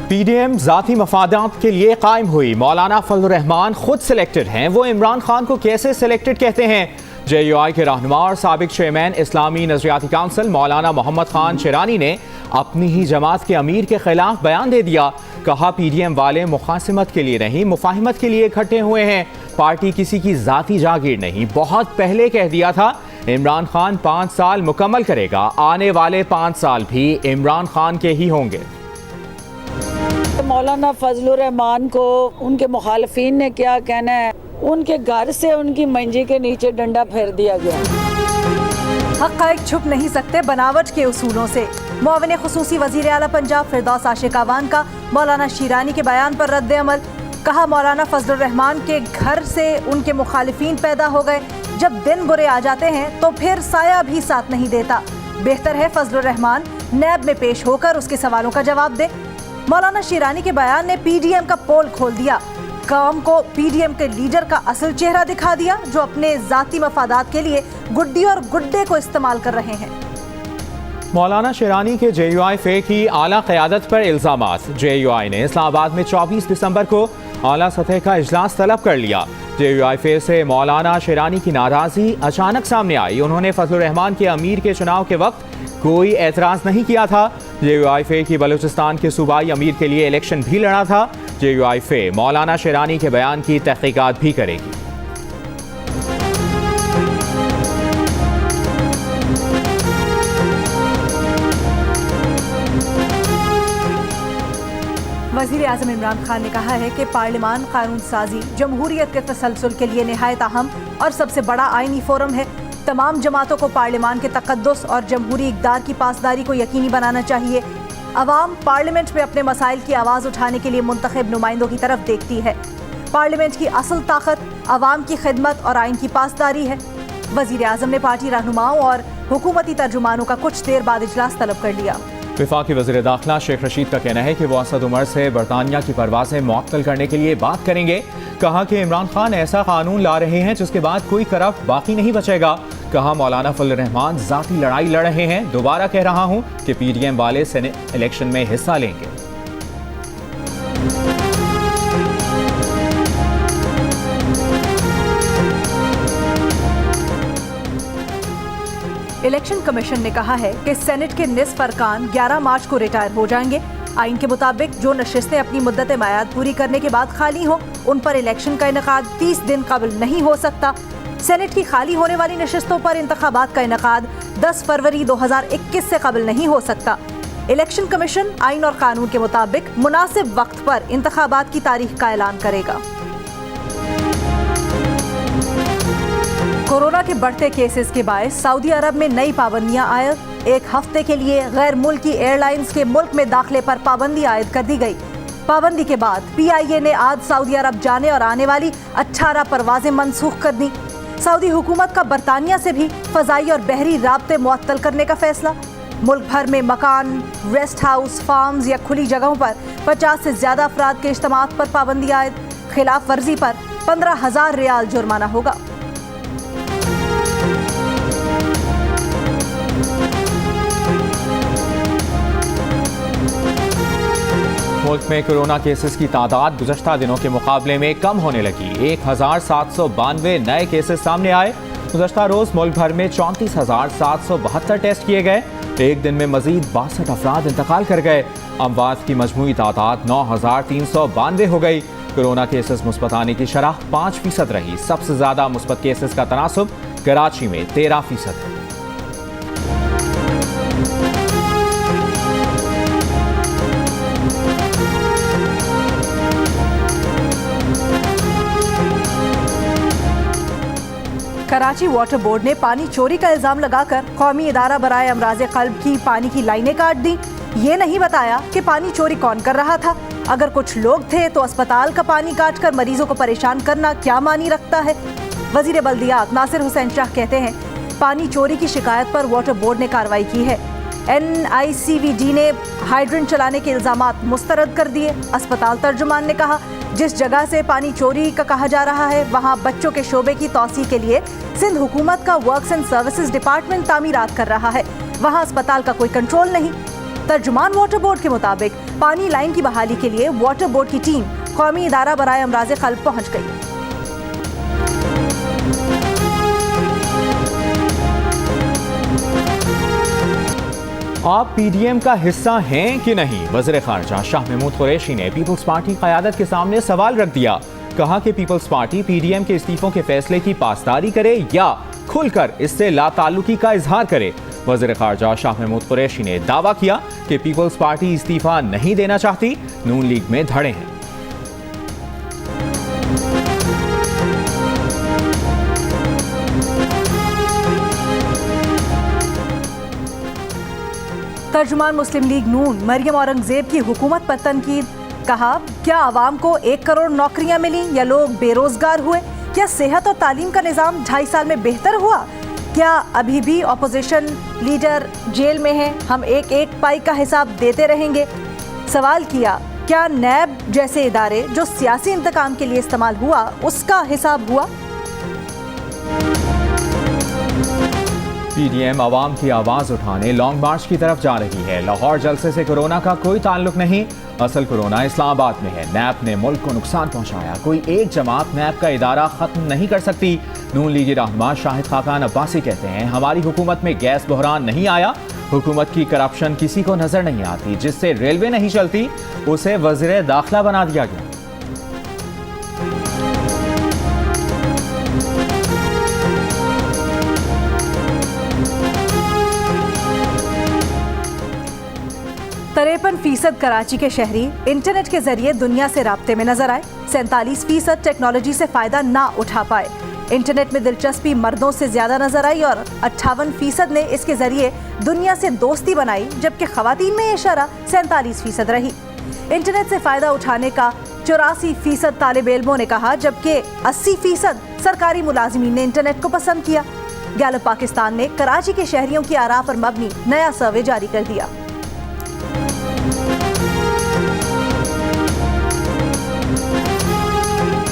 PDM जाती मफादात के लिए कायम हुई। मौलाना फजलुर रहमान खुद सिलेक्टेड हैं, वो इमरान खान को कैसे सिलेक्टेड कहते हैं? JUI के रहनुमा और साबिक चेयरमैन इस्लामी नजरियाती काउंसिल मौलाना मोहम्मद खान शेरानी ने अपनी ही जमात के अमीर के खिलाफ बयान दे दिया। कहा पीडीएम वाले मुखासिमत के लिए नहीं, मुफाहिमत के लिए इकट्ठे हुए हैं। पार्टी किसी की जाती जागीर नहीं। बहुत पहले कह दिया था इमरान खान 5 साल मुकम्मल करेगा, आने वाले 5 साल भी इमरान खान के ही होंगे। मौलाना फजलुर रहमान को उनके मुखालिफिन ने क्या कहना है, उनके घर से उनकी मंजी के नीचे डंडा फेर दिया गया। हक़ाइक़ छुप नहीं सकते बनावट के उसूलों से। मुआविन खुसूसी वज़ीर आला पंजाब फिरदौस आशिक आवान का मौलाना शीरानी के बयान पर रद्द अमल। कहा मौलाना फजलुर रहमान के घर से उनके मुखालिफिन पैदा हो गए। जब दिन बुरे आ जाते हैं तो फिर साया भी साथ नहीं देता। बेहतर है फजलुर रहमान नैब में पेश होकर उसके सवालों का जवाब दे। मौलाना शीरानी के बयान ने पीडीएम का पोल खोल दिया। कौम को पीडीएम के लीडर का असल चेहरा दिखा दिया, जो अपने जाती मफादात के लिए गुड्डी और गुड्डे को इस्तेमाल कर रहे हैं। मौलाना शेरानी के JUI फे की आला क़यादत पर इल्ज़ामात। JUI ने इस्लामाबाद में 24 दिसंबर को आला सतह का इजलास तलब कर लिया। JUI फे से मौलाना शेरानी की नाराज़गी अचानक सामने आई। उन्होंने फजलुर रहमान के अमीर के चुनाव के वक्त कोई एतराज़ नहीं किया था। JUI फे की बलूचिस्तान के सूबाई अमीर के लिए इलेक्शन भी लड़ा था। JUI फे मौलाना शेरानी के बयान की तहकीकात भी करेगी। वज़ीर आज़म इमरान खान ने कहा है कि पार्लिमान कानून साजी जमहूरियत के तसलसल के लिए निहायत अहम और सबसे बड़ा आइनी फोरम है। तमाम जमातों को पार्लिमान के तक़द्दुस और जमहूरी इक़दार की पासदारी को यकीनी बनाना चाहिए। अवाम पार्लियामेंट में अपने मसाइल की आवाज़ उठाने के लिए मुंतखब नुमाइंदों की तरफ देखती है। पार्लियामेंट की असल ताकत अवाम की खिदमत और आइन की पासदारी है। वज़ीर आज़म ने पार्टी रहनुमाओं और हुकूमती तर्जुमानों का कुछ देर बाद इजलास तलब कर लिया। वफाकी वज़ीर दाखिला शेख रशीद का कहना है कि वो असद उमर से बरतानिया की परवाज़ें मुअत्तल करने के लिए बात करेंगे। कहा कि इमरान खान ऐसा कानून ला रहे हैं जिसके बाद कोई करप्ट बाकी नहीं बचेगा। कहा मौलाना फजलुर रहमान जाती लड़ाई लड़ रहे हैं। दोबारा कह रहा हूं कि पीडीएम वाले सेनेट इलेक्शन में हिस्सा लेंगे। इलेक्शन कमीशन ने कहा है कि सेनेट के निस्फ अरकान 11 मार्च को रिटायर हो जाएंगे। आइन के मुताबिक जो नशिस्तें अपनी मुद्दत मयाद पूरी करने के बाद खाली हो, उन पर इलेक्शन का इनेकाद 30 दिन कबल नहीं हो सकता। सेनेट की खाली होने वाली नशिस्तों पर इंतखाबात का इनेकाद 10 फरवरी 2021 से कबल नहीं हो सकता। इलेक्शन कमीशन आइन और कानून के मुताबिक मुनासिब वक्त पर इंतखाबात की तारीख का ऐलान करेगा। कोरोना के बढ़ते केसेस के बायस सऊदी अरब में नई पाबंदियां आयद। 1 हफ्ते के लिए गैर मुल्की एयरलाइंस के मुल्क में दाखिले पर पाबंदी आयद कर दी गई। पाबंदी के बाद PIA ने आज सऊदी अरब जाने और आने वाली 18 परवाजें मनसूख कर दी। सऊदी हुकूमत का बरतानिया से भी फ़ज़ाई और बहरी राब्ते मुअत्तल करने का फैसला। मुल्क भर में मकान, रेस्ट हाउस, फार्म्स या खुली जगहों पर 50 से ज़्यादा अफराद के इज्तिमात पर पाबंदी आयद। खिलाफ वर्जी पर 15,000 रियाल जुर्माना होगा। मुल्क में कोरोना केसेस की तादाद गुज़श्ता दिनों के मुकाबले में कम होने लगी। 1792 नए केसेस सामने आए। गुज़श्ता रोज़ मुल्क भर में 34,772 टेस्ट किए गए। एक दिन में मजीद 62 अफराद इंतकाल कर गए। अमवात की मजमूई तादाद 9,392 हो गई। कोरोना केसेस मुस्बत आने की शरह 5% रही। सबसे ज़्यादा मुस्बत केसेस का तनासुब कराची में 13% है। कराची वाटर बोर्ड ने पानी चोरी का इल्जाम लगाकर कौमी इदारा बराए अमराज़े क़ल्ब की पानी की लाइनें काट दी। ये नहीं बताया कि पानी चोरी कौन कर रहा था। अगर कुछ लोग थे तो अस्पताल का पानी काट कर मरीजों को परेशान करना क्या मानी रखता है। वज़ीर बल्दियात नासिर हुसैन शाह कहते हैं पानी चोरी की शिकायत पर वाटर बोर्ड ने कार्रवाई की है। NICVD ने हाइड्रेंट चलाने के इल्जामात मुस्तरद कर दिए। अस्पताल तर्जुमान ने कहा जिस जगह से पानी चोरी का कहा जा रहा है वहाँ बच्चों के शोबे की तौसी के लिए सिंध हुकूमत का वर्क्स एंड सर्विसेज डिपार्टमेंट तामीरात कर रहा है। वहाँ अस्पताल का कोई कंट्रोल नहीं। तर्जुमान वाटर बोर्ड के मुताबिक पानी लाइन की बहाली के लिए वाटर बोर्ड की टीम कौमी इदारा बराए अमराज क़ल्ब पहुंच गई। आप पीडीएम का हिस्सा हैं कि नहीं? वज़ीर ख़ारजा शाह महमूद कुरैशी ने पीपल्स पार्टी क़यादत के सामने सवाल रख दिया। कहा कि पीपल्स पार्टी पीडीएम के इस्तीफों के फैसले की पासदारी करे या खुलकर इससे लाताल्लुकी का इजहार करे। वज़ीर ख़ारजा शाह महमूद कुरैशी ने दावा किया कि पीपल्स पार्टी इस्तीफा नहीं देना चाहती, नून लीग में धड़े हैं। तर्जुमान मुस्लिम लीग नून मरियम औरंगजेब की हुकूमत पर तनकीद। कहा, क्या आवाम को 1 करोड़ नौकरियां मिली या लोग बेरोजगार हुए? क्या सेहत और तालीम का निज़ाम 2.5 साल में बेहतर हुआ? क्या अभी भी अपोजिशन लीडर जेल में हैं? हम एक एक पाई का हिसाब देते रहेंगे। सवाल किया, क्या नैब जैसे इदारे जो सियासी इंतकाम के लिए इस्तेमाल हुआ उसका हिसाब हुआ? पीडीएम आवाम की आवाज उठाने लॉन्ग मार्च की तरफ जा रही है। लाहौर जलसे से कोरोना का कोई ताल्लुक नहीं, असल कोरोना इस्लामाबाद में है। नैब ने मुल्क को नुकसान पहुंचाया, कोई एक जमात नैब का इदारा खत्म नहीं कर सकती। नून लीगी रहनुमा शाहिद खाकान अब्बासी कहते हैं, हमारी हुकूमत में गैस बहरान नहीं आया। हुकूमत की करप्शन किसी को नजर नहीं आती। जिससे रेलवे नहीं चलती उसे वज़ीर दाखिला बना दिया गया। फीसद कराची के शहरी इंटरनेट के जरिए दुनिया से राब्ते में नजर आए। 47% टेक्नोलॉजी से फायदा ना उठा पाए। इंटरनेट में दिलचस्पी मर्दों से ज्यादा नजर आई और 58% ने इसके जरिए दुनिया से दोस्ती बनाई, जबकि खवातीन में ये शरह 47% रही। इंटरनेट से फायदा उठाने का 84% तालिब इल्मों ने कहा, जबकि 80% सरकारी मुलाजिमीन ने इंटरनेट को पसंद किया। गैलप पाकिस्तान ने कराची के शहरियों की आरा पर मबनी नया सर्वे जारी कर दिया।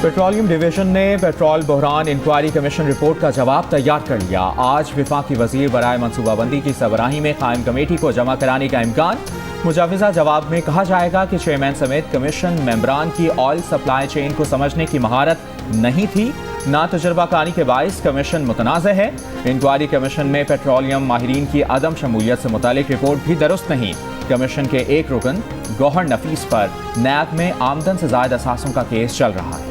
पेट्रोलियम डिवीजन ने पेट्रोल बहरान इंक्वायरी कमीशन रिपोर्ट का जवाब तैयार कर लिया। आज वफाकी वजीर बराए मनसूबाबंदी की सरबराही में कायम कमेटी को जमा कराने का इम्कान। मुजाविजा जवाब में कहा जाएगा कि चेयरमैन समेत कमीशन मेंबरान की ऑयल सप्लाई चेन को समझने की महारत नहीं थी, ना तजुर्बाकारी के बाइस कमीशन मुतनाज़ है। इंक्वायरी कमीशन में पेट्रोलियम माहिरीन की अदम शमूलियत से मुतालिक रिपोर्ट भी दुरुस्त नहीं। कमीशन के एक रुकन गौहर नफीस पर नैब में आमदन से ज़ायद असासों का केस चल रहा है।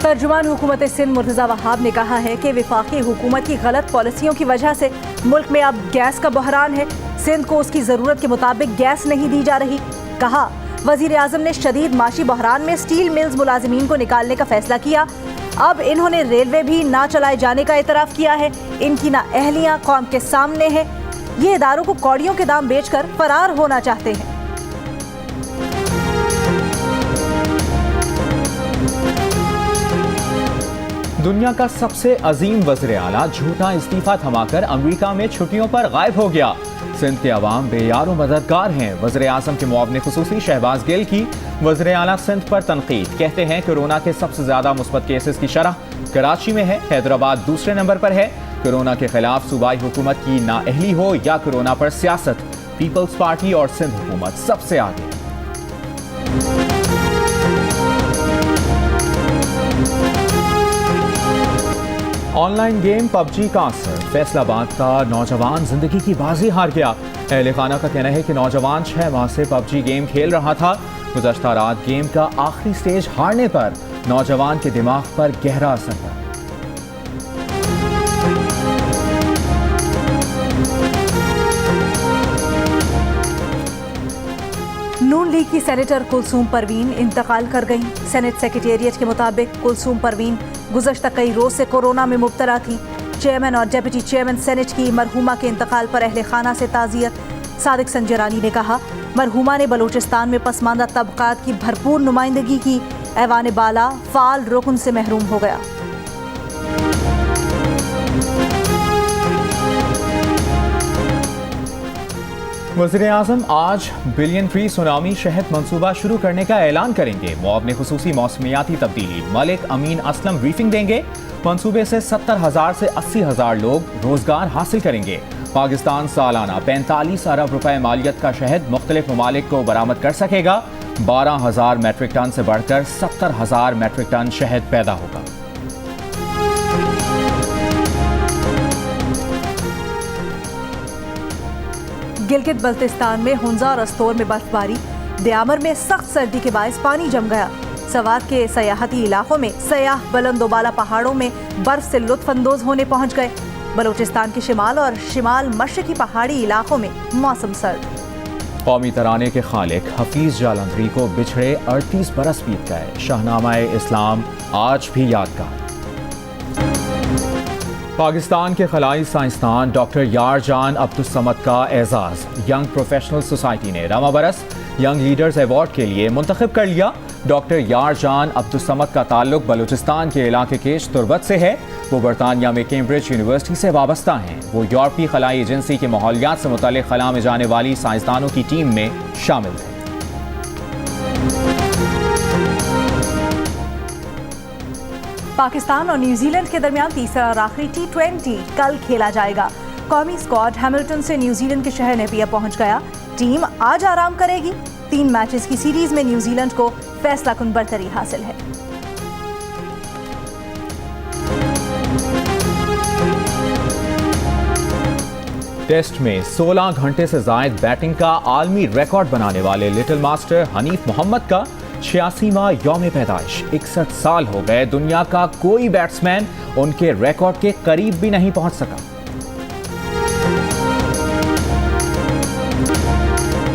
तर्जुमान हुकूमत सिंध मुर्तज़ा वहाब ने कहा है कि वफाकी हुकूमत की गलत पॉलिसियों की वजह से मुल्क में अब गैस का बहरान है। सिंध को उसकी ज़रूरत के मुताबिक गैस नहीं दी जा रही। कहा, वज़ीर आज़म ने शदीद माशी बहरान में स्टील मिल्स मुलाजिमीन को निकालने का फैसला किया। अब इन्होंने रेलवे भी ना चलाए जाने का एतराफ़ किया है। इनकी ना अहलियाँ कौम के सामने है। ये इदारों को कौड़ियों के दाम बेचकर फरार होना चाहते हैं। दुनिया का सबसे अजीम वज़ीर आला झूठा इस्तीफा थमाकर अमरीका में छुट्टियों पर गायब हो गया। सिंध के अवाम बेयारो मददगार हैं। वज़ीर आज़म के मुआविन खुसूसी शहबाज गिल की वज़ीर आला सिंध पर तनकीद। कहते हैं कोरोना के सबसे ज्यादा मुस्बत केसेस की शरह कराची में है, हैदराबाद दूसरे नंबर पर है। कोरोना के खिलाफ सूबाई हुकूमत की नाअहली हो या कोरोना पर सियासत, पीपल्स पार्टी और सिंध हुकूमत सबसे आगे। ऑनलाइन गेम पबजी का असर, फैसलाबाद का नौजवान जिंदगी की बाजी हार गया। अहले खाना का कहना है कि नौजवान 6 माह से पबजी गेम खेल रहा था। गुज़श्ता रात गेम का आखिरी स्टेज हारने पर नौजवान के दिमाग पर गहरा असर पड़ा। नून लीग की सेनेटर कुलसूम परवीन इंतकाल कर गईं। सेनेट सेक्रेटेरिएट के मुताबिक कुलसूम परवीन गुज़श्ता कई रोज से कोरोना में मुब्तला थी। चेयरमैन और डिप्टी चेयरमैन सेनेट की मरहूमा के इंतकाल पर अहले खाना से ताज़ियत। सादिक संजरानी ने कहा, मरहूमा ने बलूचिस्तान में पसमानदा तबकात की भरपूर नुमाइंदगी की। ऐवान बाला फाल रुकन से महरूम हो गया। वज़ीर-ए-आज़म आज बिलियन ट्री सुनामी शहद मंसूबा शुरू करने का ऐलान करेंगे। मुआवने खुसूसी मौसमियाती तब्दीली मलिक अमीन असलम ब्रीफिंग देंगे। मंसूबे से 70,000 से 80,000 लोग रोजगार हासिल करेंगे। पाकिस्तान सालाना 45 अरब रुपए मालियत का शहद मुख्तलिफ ममालिक को बरामद कर सकेगा। 12,000 मेट्रिक टन से बढ़कर 70,000 मेट्रिक टन शहद पैदा होगा। गिलगित बल्तिस्तान में हुंजा और अस्तोर में बर्फबारी, दयामर में सख्त सर्दी के बायस पानी जम गया। सवात के सयाहती इलाकों में सयाह बुलंदोबाला पहाड़ों में बर्फ से लुत्फानंदोज होने पहुंच गए। बलूचिस्तान के शिमाल और शिमाल मशरकी पहाड़ी इलाकों में मौसम सर्द। कौमी तराने के खालिक हफीज जालंधरी को बिछड़े 38 बरस बीत गए। शाहनामाए इस्लाम आज भी यादगार। पाकिस्तान के खलाई साइंसदान डॉक्टर यारजान अब्दुस्समद का एजाज यंग प्रोफेशनल सोसाइटी ने रमा बरस यंग लीडर्स अवार्ड के लिए मुंतखब कर लिया। डॉक्टर यारजान अब्दुस्समद का ताल्लुक बलूचिस्तान के इलाके के तुर्बत से है। वो बरतानिया में कैम्ब्रिज यूनिवर्सिटी से वाबस्ता हैं। वो यूरोपीय खलाई एजेंसी के माहौलियात से मुताल्लिक खला में जाने वाली साइंसदानों की टीम में शामिल थे। पाकिस्तान और न्यूजीलैंड के दरमियान तीसरा और आखिरी T20 कल खेला जाएगा। कौमी स्क्वाड हैमिल्टन से न्यूजीलैंड के शहर नेपियर पहुंच गया। टीम आज आराम करेगी। 3 मैचेस की सीरीज में न्यूजीलैंड को फैसलाकुन बरतरी हासिल है। टेस्ट में 16 घंटे से जायद बैटिंग का आलमी रिकॉर्ड बनाने वाले लिटिल मास्टर हनीफ मोहम्मद का 86वां यौम पैदाइश। 61 साल हो गए। दुनिया का कोई बैट्समैन उनके रिकॉर्ड के करीब भी नहीं पहुंच सका।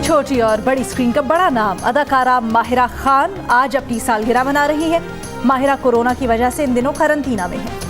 छोटी और बड़ी स्क्रीन का बड़ा नाम अदाकारा माहिरा खान आज अपनी सालगिरह मना रही है। माहिरा कोरोना की वजह से इन दिनों क्वारंटीना में है।